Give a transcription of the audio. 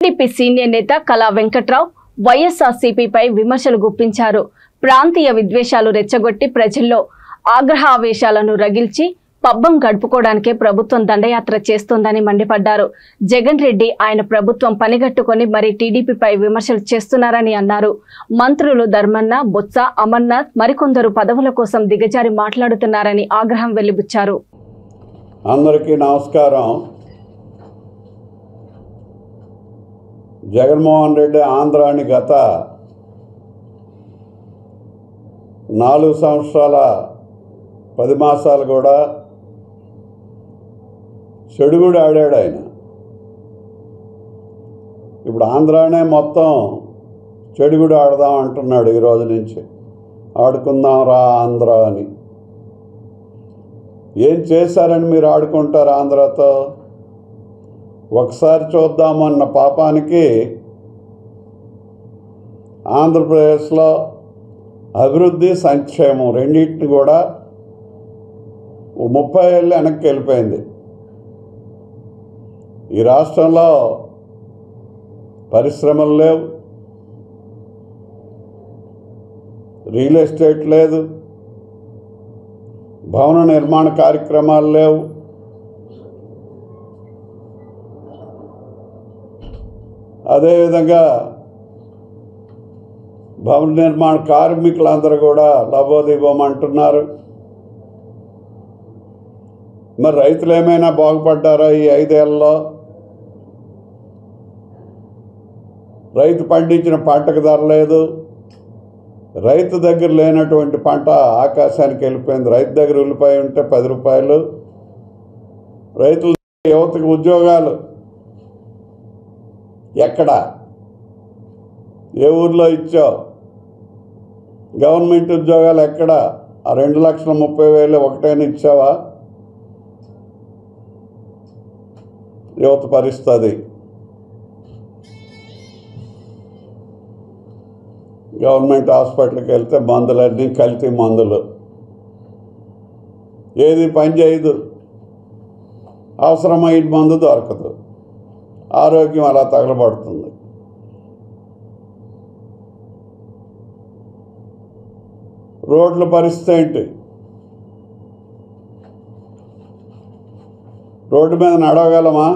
TDP senior నేత కళా వెంకట్రావు వైఎస్ఆర్సీపీపై విమర్శలు గుప్పించారు. ప్రాంతీయ విద్వేషాలు రెచ్చగొట్టి ప్రజల్లో ఆగ్రహావేశాలను రగిల్చి పబ్బం గడుపుకోవడానికే ప్రభుత్వం దండయాత్ర చేస్తోందని మండిపడ్డారు. జగన్ రెడ్డి ఆయన ప్రభుత్వం పనిగట్టుకొని మరి టీడీపీపై విమర్శలు చేస్తున్నారని అన్నారు. మంత్రులు ధర్మన్న, బొత్స, అమర్నాథ్ మరికొందరు పదవుల కోసం దిగజారి మాట్లాడుతున్నారని ఆగ్రహం వెలిబుచ్చారు. అందరికీ నమస్కారం. జగన్మోహన్ రెడ్డి ఆంధ్రాని గత 4 సంవత్సరాల 10 మాసాలు కూడా చెడుగుడు ఆడాడు ఆయన. ఇప్పుడు ఆంధ్రానే మొత్తం చెడుగుడు ఆడదాం అంటున్నాడు. ఈరోజు నుంచి ఆడుకుందాం రా ఆంధ్ర అని. ఏం చేశారని మీరు ఆడుకుంటారు ఆంధ్రతో? ఒకసారి చూద్దామన్న పాపానికి ఆంధ్రప్రదేశ్లో అభివృద్ధి, సంక్షేమం రెండింటిని కూడా 30 ఏళ్ళు వెనక్కి వెళ్ళిపోయింది. ఈ రాష్ట్రంలో పరిశ్రమలు లేవు, రియల్ ఎస్టేట్ లేదు, భవన నిర్మాణ కార్యక్రమాలు లేవు, అదేవిధంగా భవన నిర్మాణ కార్మికులందరూ కూడా లబోదిబోమంటున్నారు. మరి రైతులు ఏమైనా బాగుపడ్డారా ఈ 5 ఏళ్ళలో? రైతు పండించిన పంటకు ధర లేదు. రైతు దగ్గర లేనటువంటి పంట ఆకాశానికి వెళ్ళిపోయింది. రైతు దగ్గర ఉల్లిపాయ ఉంటే 10 రూపాయలు. రైతుల యువతకు ఉద్యోగాలు ఎక్కడ? ఏ ఊర్లో ఇచ్చావు? గవర్నమెంట్ ఉద్యోగాలు ఎక్కడ? ఆ 2,30,000 ఒకటైనా ఇచ్చావా? యువత పరిస్థితి. గవర్నమెంట్ హాస్పిటల్కి వెళ్తే మందులన్నీ కల్తీ మందులు, ఏది పని చేయదు, అవసరమైన మందు దొరకదు, ఆరోగ్యం అలా తగలబడుతుంది. రోడ్ల పరిస్థితి ఏంటి? రోడ్డు మీద నడవగలమా?